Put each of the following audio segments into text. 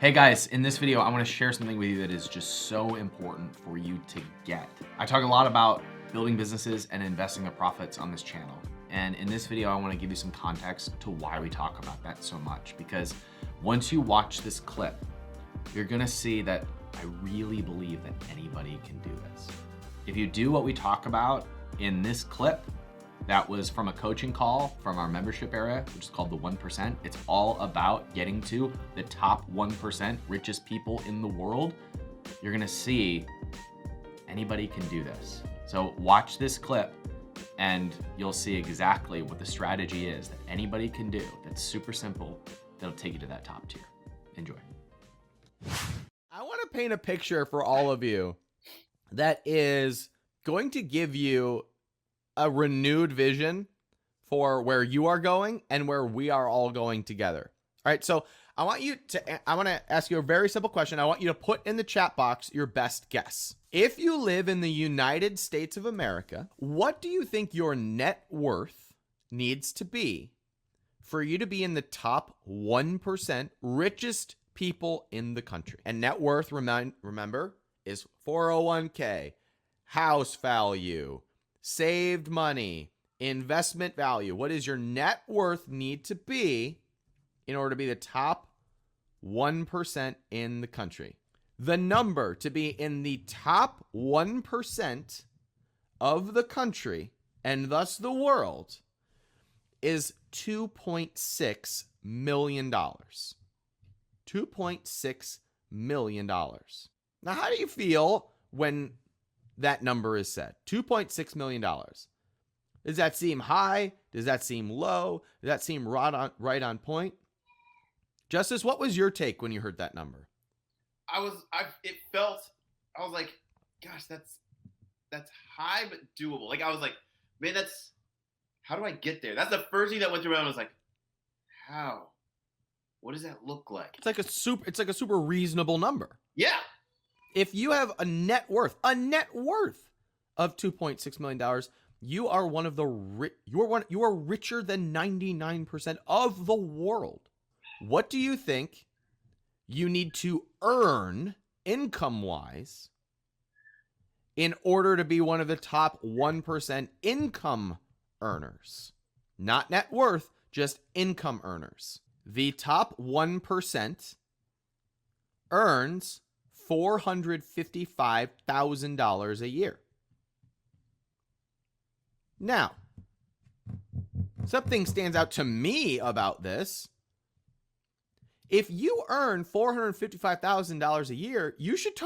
Hey guys, in this video, I want to share something with you that is just so important for you to get. I talk a lot about building businesses and investing their profits on this channel. And in this video, I want to give you some context to why we talk about that so much. Because once you watch this clip, you're going to see that I really believe that anybody can do this. If you do what we talk about in this clip, that was from a coaching call from our membership area, which is called the 1%. It's all about getting to the top 1% richest people in the world. You're gonna see anybody can do this. So watch this clip and you'll see exactly what the strategy is that anybody can do. That's super simple. That'll take you to that top tier. Enjoy. I want to paint a picture for all of you that is going to give you a renewed vision for where you are going and where we are all going together. All right, so I want to ask you a very simple question. I want you to put in the chat box your best guess. If you live in the United States of America, what do you think your net worth needs to be for you to be in the top 1% richest people in the country? And net worth, remember, is 401k, house value, saved money, investment value. What does your net worth need to be in order to be the top 1% in the country? The number to be in the top 1% of the country, and thus the world, is $2.6 million. $2.6 million. Now, how do you feel when that number is said? $2.6 million. Does that seem high? Does that seem low? Does that seem right on point? Justice, what was your take when you heard that number? I was like, gosh, that's high but doable. Like I was like, man, how do I get there? That's the first thing that went through my mind. I was like, how? What does that look like? It's like a super reasonable number. Yeah. If you have a net worth of $2.6 million, you are you are richer than 99% of the world. What do you think you need to earn income-wise in order to be one of the top 1% income earners? Not net worth, just income earners. The top 1% earns $455,000 a year. Now, something stands out to me about this. If you earn $455,000 a year, you should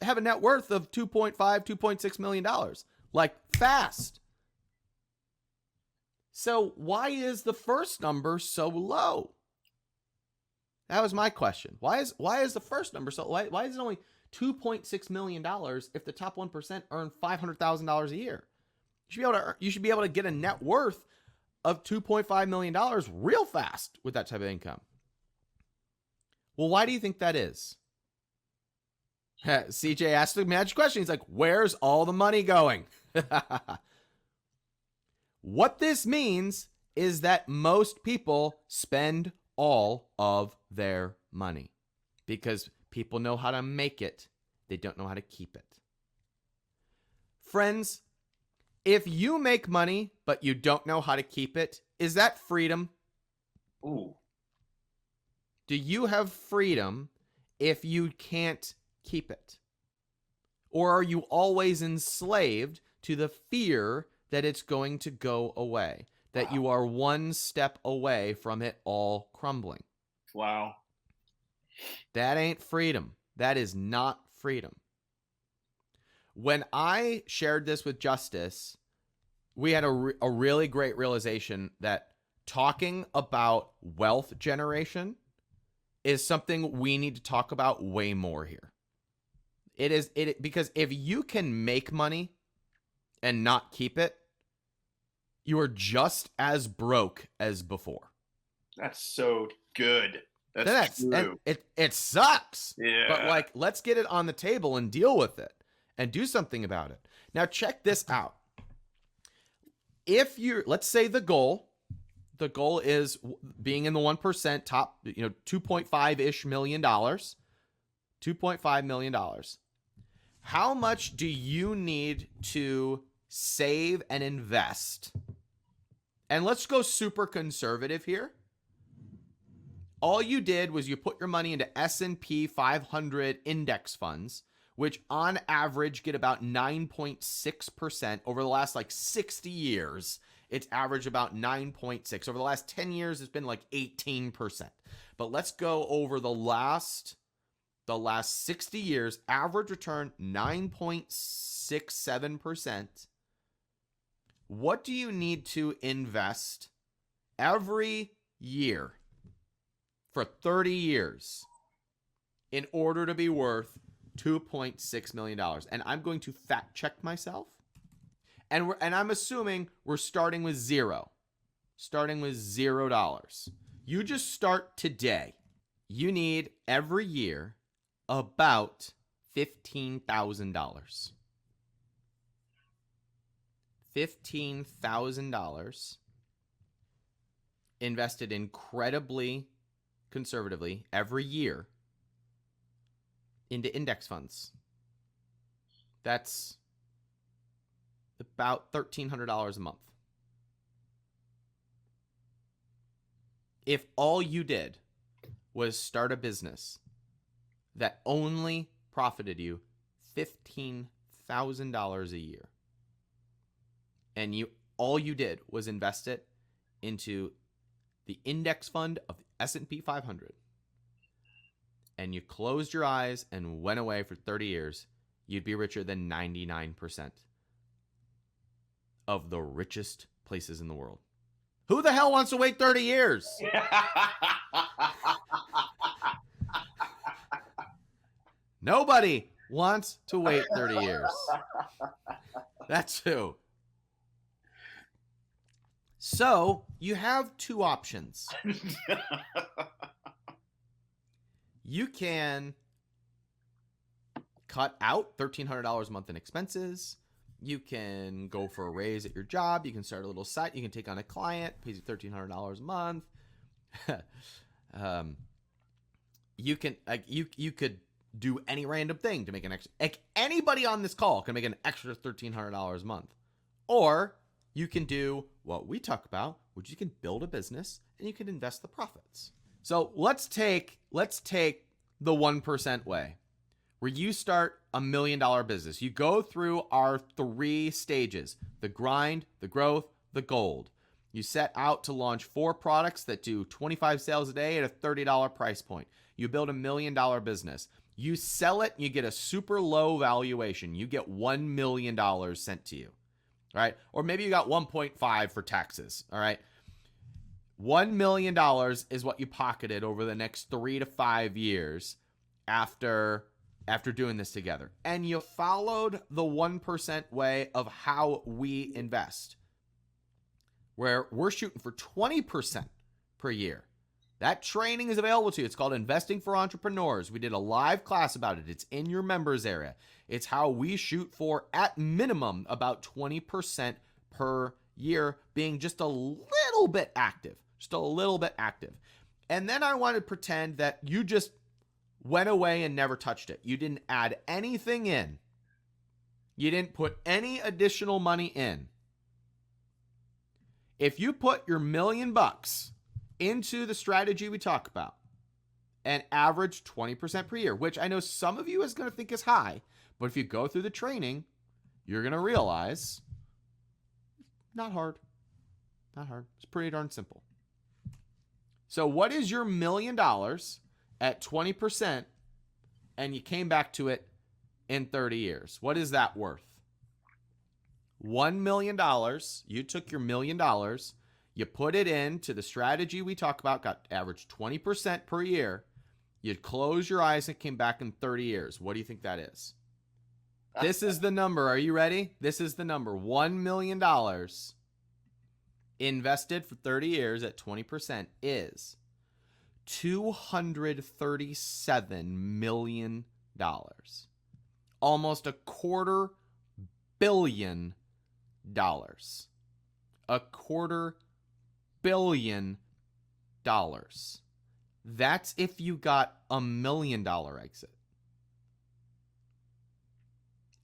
have a net worth of $2.6 million, like fast. So why is the first number so low? That was my question. Why is the first number so why is it only $2.6 million if the top 1% earn $500,000 a year? You should be able to get a net worth of $2.5 million real fast with that type of income. Well, why do you think that is? CJ asked the magic question. He's like, where's all the money going? What this means is that most people spend all of their money because people know how to make it. They don't know how to keep it. Friends, if you make money, but you don't know how to keep it, is that freedom? Ooh. Do you have freedom if you can't keep it? Or are you always enslaved to the fear that it's going to go away? That you are one step away from it all crumbling? Wow. That ain't freedom. That is not freedom. When I shared this with Justice, we had a really great realization that talking about wealth generation is something we need to talk about way more here. Because if you can make money and not keep it, you are just as broke as before. That's so good. That's true. It sucks. Yeah. But like, let's get it on the table and deal with it and do something about it. Now check this out. Let's say the goal the goal is being in the 1% top, $2.5-ish million. $2.5 million. How much do you need to save and invest? And let's go super conservative here. All you did was you put your money into S&P 500 index funds, which on average get about 9.6% over the last 60 years. It's averaged about 9.6. Over the last 10 years, it's been 18%. But let's go over the last 60 years, average return 9.67%. What do you need to invest every year for 30 years in order to be worth $2.6 million? And I'm going to fact check myself. And I'm assuming we're starting with zero. Starting with $0. You just start today. You need every year about $15,000. $15,000 invested incredibly conservatively every year into index funds. That's about $1,300 a month. If all you did was start a business that only profited you $15,000 a year, and all you did was invest it into the index fund of the S&P 500, and you closed your eyes and went away for 30 years, you'd be richer than 99% of the richest places in the world. Who the hell wants to wait 30 years? Nobody wants to wait 30 years. That's who. So you have two options. You can cut out $1,300 a month in expenses. You can go for a raise at your job. You can start a little site. You can take on a client, pays you $1,300 a month. You could do any random thing to make an extra. Anybody on this call can make an extra $1,300 a month. Or you can do what we talk about, which you can build a business and you can invest the profits. So let's take the 1% way, where you start $1 million business. You go through our 3 stages: the grind, the growth, the gold. You set out to launch 4 products that do 25 sales a day at a $30 price point. You build $1 million business. You sell it, you get a super low valuation. You get $1 million sent to you. All right? Or maybe you got 1.5 for taxes. All right? $1 million is what you pocketed over the next 3 to 5 years after doing this together. And you followed the 1% way of how we invest, where we're shooting for 20% per year. That training is available to you. It's called Investing for Entrepreneurs. We did a live class about it. It's in your members area. It's how we shoot for, at minimum, about 20% per year, being just a little bit active. Just a little bit active. And then I want to pretend that you just went away and never touched it. You didn't add anything in. You didn't put any additional money in. If you put your $1 million into the strategy we talk about and average 20% per year, which I know some of you is going to think is high, but if you go through the training, you're going to realize not hard. Not hard. It's pretty darn simple. So what is your $1 million at 20% and you came back to it in 30 years? What is that worth? $1 million. You took your $1 million, you put it into the strategy we talk about, got average 20% per year. You'd close your eyes and came back in 30 years. What do you think that is? This is the number. Are you ready? This is the number. $1 million invested for 30 years at 20% is $237 million. Almost $250 million. $250 billion. That's if you got $1 million exit.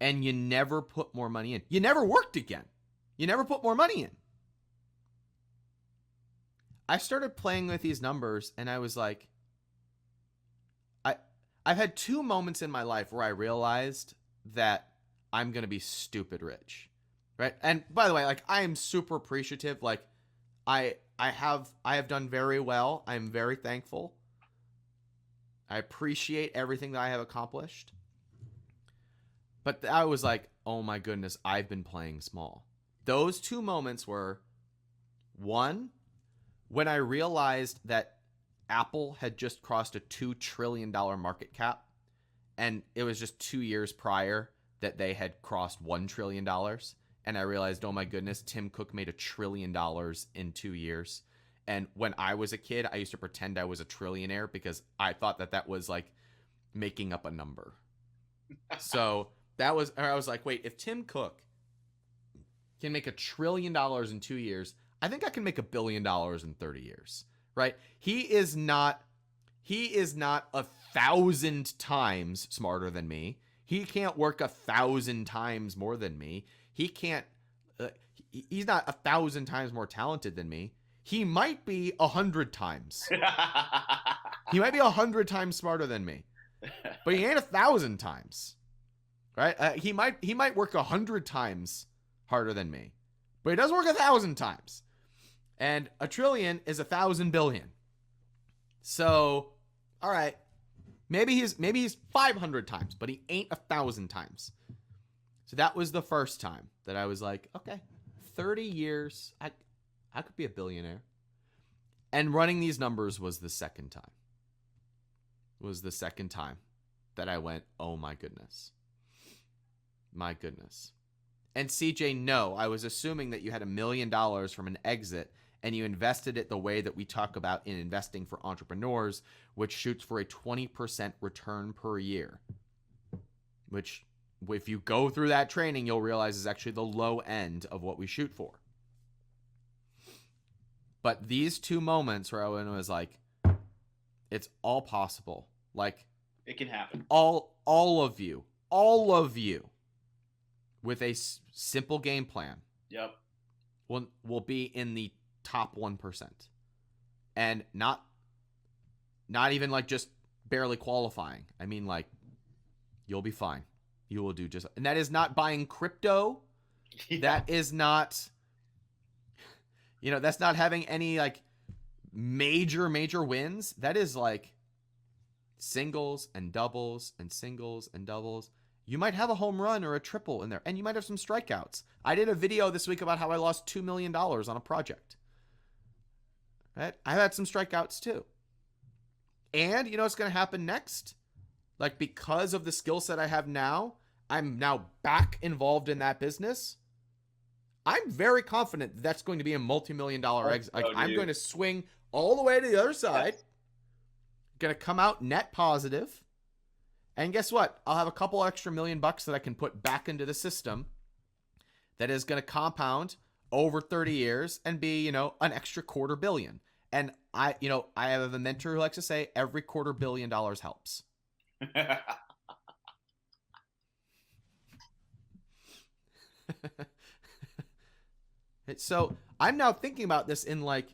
And you never put more money in. You never worked again. You never put more money in. I started playing with these numbers and I was like, I've had 2 moments in my life where I realized that I'm going to be stupid rich. Right? And by the way, like, I am super appreciative. Like, I have done very well. I'm very thankful. I appreciate everything that I have accomplished. But I was like, oh my goodness, I've been playing small. Those 2 moments were, one, when I realized that Apple had just crossed a $2 trillion market cap, and it was just 2 years prior that they had crossed $1 trillion. And I realized, oh my goodness, Tim Cook made $1 trillion in 2 years. And when I was a kid, I used to pretend I was a trillionaire because I thought that that was like making up a number. So I was like, wait, if Tim Cook can make $1 trillion in 2 years, I think I can make $1 billion in 30 years, right? He is not 1,000 times smarter than me. He can't work 1,000 times more than me. He can't, he's not 1,000 times more talented than me. He might be 100 times. He might be 100 times smarter than me, but he ain't 1,000 times, right? He might work 100 times harder than me, but he doesn't work 1,000 times. And $1 trillion is 1,000 billion. So, all right, maybe he's 500 times, but he ain't 1,000 times. So that was the first time that I was like, okay, 30 years, I could be a billionaire. And running these numbers was the second time. That I went, oh my goodness. My goodness. And CJ, no, I was assuming that you had $1 million from an exit and you invested it the way that we talk about in investing for entrepreneurs, which shoots for a 20% return per year, which, if you go through that training, you'll realize is actually the low end of what we shoot for. But these 2 moments where I was like, it's all possible. Like, it can happen. All of you, with a simple game plan, Yep, will be in the top 1%, and not even like just barely qualifying. I mean, like, you'll be fine. You will do just, and that is not buying crypto. Yeah. That is not, that's not having any like major wins. That is like singles and doubles and singles and doubles. You might have a home run or a triple in there, and you might have some strikeouts. I did a video this week about how I lost $2 million on a project. Right? I've had some strikeouts too. And you know what's going to happen next? Like, because of the skill set I have now, I'm now back involved in that business. I'm very confident that's going to be a multi-million-dollar exit. Like, I'm going to swing all the way to the other side. Yes. Going to come out net positive. And guess what? I'll have a couple extra $1 million that I can put back into the system that is going to compound over 30 years and be, an extra $250 million. And I have a mentor who likes to say every $250 million helps. So I'm now thinking about this in my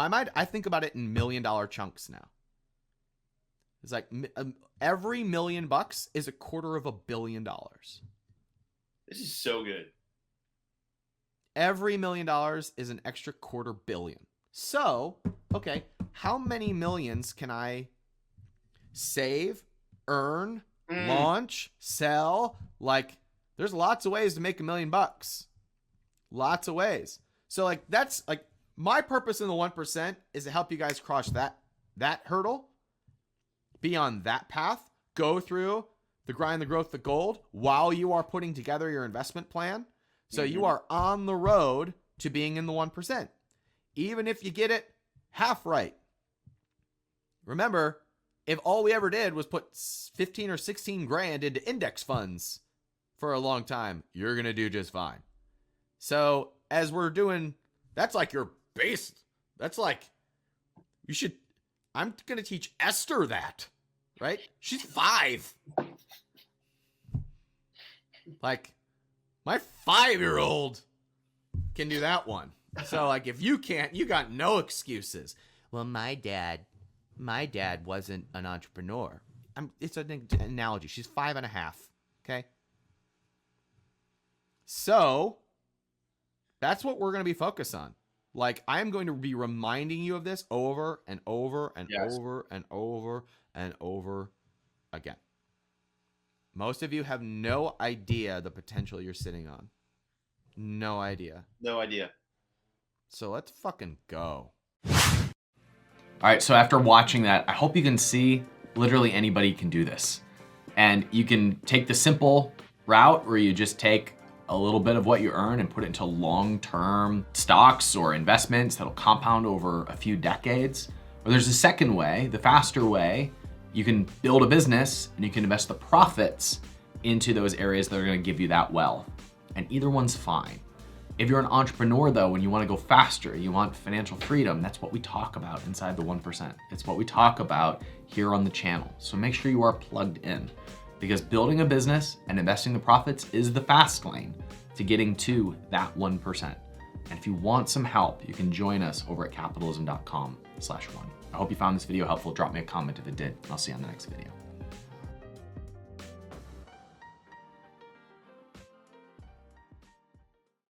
mind, I think about it in $1 million chunks now. It's like every $1 million is $250 million. This is so good. Every $1 million is an extra $250 million. So, okay, how many millions can I save, earn, launch, sell? Like, there's lots of ways to make $1 million. Lots of ways. So, like, that's like my purpose in the 1% is to help you guys cross that hurdle, be on that path, go through the grind, the growth, the gold while you are putting together your investment plan. So you are on the road to being in the 1%, even if you get it half right. Remember, if all we ever did was put 15 or 16 grand into index funds for a long time, you're going to do just fine. So as we're doing, that's like your base That's like, I'm going to teach Esther that, right? She's 5. Like, my 5-year-old can do that one. So, like, if you can't, you got no excuses. Well, my dad wasn't an entrepreneur. It's an analogy. She's 5.5. Okay. So that's what we're going to be focused on. Like, I'm going to be reminding you of this over and over and over and over and over again. Most of you have no idea the potential you're sitting on. No idea. No idea. So let's fucking go. All right, so after watching that, I hope you can see literally anybody can do this. And you can take the simple route where you just take a little bit of what you earn and put it into long-term stocks or investments that'll compound over a few decades. Or there's a second way, the faster way. You can build a business and you can invest the profits into those areas that are gonna give you that wealth. And either one's fine. If you're an entrepreneur though, and you wanna go faster, you want financial freedom, that's what we talk about inside the 1%. It's what we talk about here on the channel. So make sure you are plugged in, because building a business and investing the profits is the fast lane to getting to that 1%. And if you want some help, you can join us over at capitalism.com/1. I hope you found this video helpful. Drop me a comment if it did. I'll see you on the next video.